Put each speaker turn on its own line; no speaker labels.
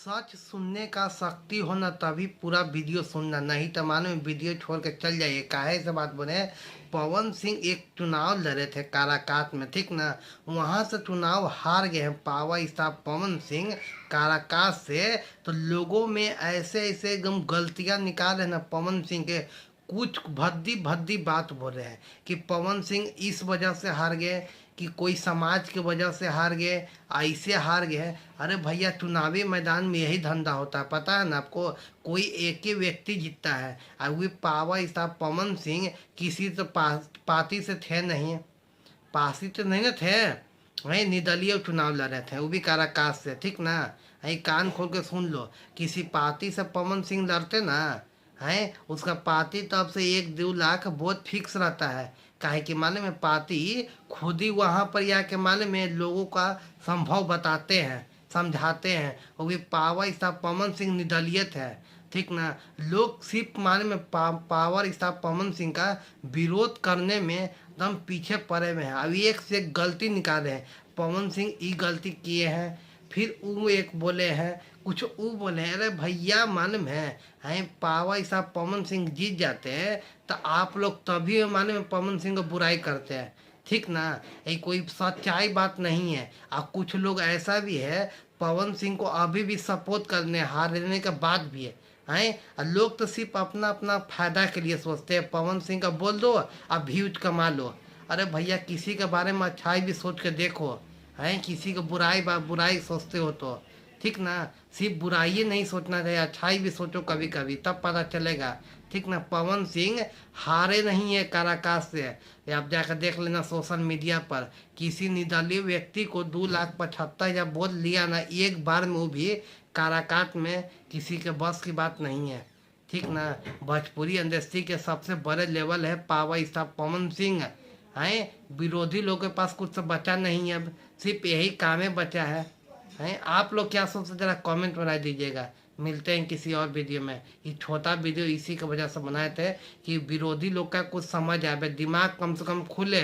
सच सुनने का शक्ति होना तभी पूरा वीडियो सुनना, नहीं तो मानो वीडियो छोड़ के चल जाइए। काहे से बात बोले, पवन सिंह एक चुनाव लड़े थे काराकाट में, ठीक ना। वहां से चुनाव हार गए हैं पावर स्टार पवन सिंह काराकाट से। तो लोगों में ऐसे ऐसे एकदम गलतियां निकाल रहे ना पवन सिंह के, कुछ भद्दी भद्दी बात बोल रहे हैं कि पवन सिंह इस वजह से हार गए, कि कोई समाज की वजह से हार गए, ऐसे हार गए। अरे भैया, चुनावी मैदान में यही धंधा होता है, पता है ना आपको। कोई एक ही व्यक्ति जीतता है, और वो पावर स्टार पवन सिंह किसी तो पार्टी से थे नहीं, पासी तो नहीं ना थे। वही निर्दलीय चुनाव लड़ रहे थे, वो भी काराकाट से, ठीक ना। यही कान खोल के सुन लो, किसी पार्टी से पवन सिंह लड़ते ना है, उसका पार्टी तब से 1-2 लाख वोट फिक्स रहता है। काहे कि मालूम है, पार्टी खुद ही वहाँ पर आके मालूम है लोगों का संभव बताते हैं, समझाते हैं। वो भी पावर स्टार पवन सिंह निर्दलीय है, ठीक ना। लोग सिर्फ मालूम है पावर स्टार पवन सिंह का विरोध करने में एकदम पीछे पड़े हुए हैं। अभी एक से एक गलती निकाले हैं, पवन सिंह ये गलती किए हैं, फिर वो एक बोले हैं, कुछ वो बोले हैं। अरे भैया, मालूम है पावर साहब पवन सिंह जीत जाते हैं तो आप लोग तभी मालूम है पवन सिंह को बुराई करते हैं, ठीक ना। ये कोई सच्चाई बात नहीं है। और कुछ लोग ऐसा भी है पवन सिंह को अभी भी सपोर्ट करने हारने के बाद भी हैं। और लोग तो सिर्फ अपना अपना फायदा के लिए सोचते हैं, पवन सिंह का बोल दो और व्यूज कमा लो। अरे भैया, किसी के बारे में अच्छाई भी सोच के देखो, हैं किसी को बुराई सोचते हो तो, ठीक ना। सिर्फ बुराई नहीं सोचना चाहिए, अच्छाई भी सोचो कभी कभी, तब पता चलेगा, ठीक ना। पवन सिंह हारे नहीं है काराकाट से। ये आप जाकर देख लेना सोशल मीडिया पर, किसी निर्दलीय व्यक्ति को 2,75,000 वोट लिया ना एक बार में, वो भी काराकाट में, किसी के बस की बात नहीं है, ठीक ना। भोजपुरी इंडस्ट्री के सबसे बड़े लेवल है पावर स्टार पवन सिंह हैं। विरोधी लोगों के पास कुछ तो बचा नहीं है, अब सिर्फ यही कामें बचा है। आप लोग क्या सोचते, जरा कमेंट बना दीजिएगा। मिलते हैं किसी और वीडियो में। ये छोटा वीडियो इसी की वजह से बनाए थे कि विरोधी लोग का कुछ समझ आए, दिमाग कम से कम खुले।